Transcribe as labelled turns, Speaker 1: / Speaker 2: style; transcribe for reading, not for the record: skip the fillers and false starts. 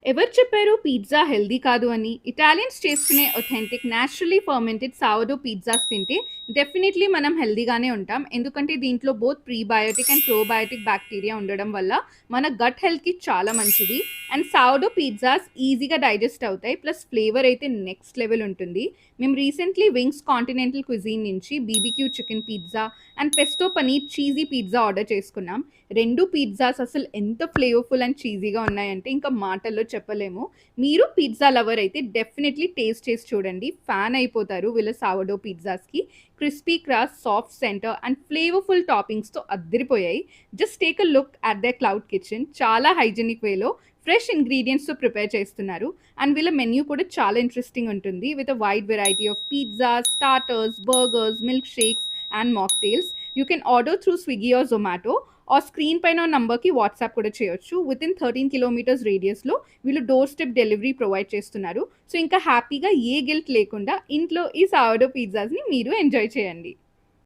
Speaker 1: ఎవరు చెప్పారు pizza healthy కాదు అని? ఇటాలియన్స్ చేసుకునే ఒథెంటిక్ నేచురల్లీ ఫర్మెంటెడ్ సౌర్డో పిజ్జాస్ తింటే డెఫినెట్‌లీ మనం హెల్తీగానే ఉంటాం. ఎందుకంటే దీంట్లో both prebiotic and probiotic bacteria ఉండడం వల్ల మన గట్ హెల్త్‌కి చాలా మంచిది. అండ్ సౌర్డో పిజ్జాస్ ఈజీగా డైజెస్ట్ అవుతాయి. ప్లస్ ఫ్లేవర్ అయితే నెక్స్ట్ లెవెల్ ఉంటుంది. మేము రీసెంట్‌లీ వింగ్స్ కాంటినెంటల్ క్విజిన్ నుంచి BBQ chicken pizza and pesto paneer cheesy pizza order చేసుకున్నాం. 2 పిజ్జాస్ అసలు ఎంత ఫ్లేవర్‌ఫుల్ అండ్ చీజీగా ఉన్నాయంటే ఇంకా మాటల్లో చెప్పలేము. మీరు పిజ్జా లవర్ అయితే డెఫినెట్‌లీ టేస్ట్ చేసి చూడండి. ఫ్యాన్ అయిపోతారు వీళ్ళ సోర్డో పిజ్జాస్‌కి. Crispy crust, soft centre and flavourful టాపింగ్స్‌తో అద్దిరిపోయాయి. Just take a look at their cloud kitchen. చాలా హైజీనిక్ వేలో ఫ్రెష్ ఇంగ్రీడియెంట్స్‌తో ప్రిపేర్ చేస్తున్నారు. అండ్ వీళ్ళ మెన్యూ కూడా చాలా ఇంట్రెస్టింగ్ ఉంటుంది. With a wide variety of pizzas, starters, burgers, milk shakes and mocktails. You can order through Swiggy or Zomato. Screen పైన నంబర్‌కి వాట్సాప్ కూడా చేయొచ్చు. వితిన్ 13 కిలోమీటర్స్ రేడియస్‌లో వీళ్ళు డోర్ స్టెప్ డెలివరీ ప్రొవైడ్ చేస్తున్నారు. సో, ఇంకా హ్యాపీగా ఏ గిల్ట్ లేకుండా ఇంట్లో ఈ సోర్డో పిజ్జాస్‌ని మీరు ఎంజాయ్ చేయండి.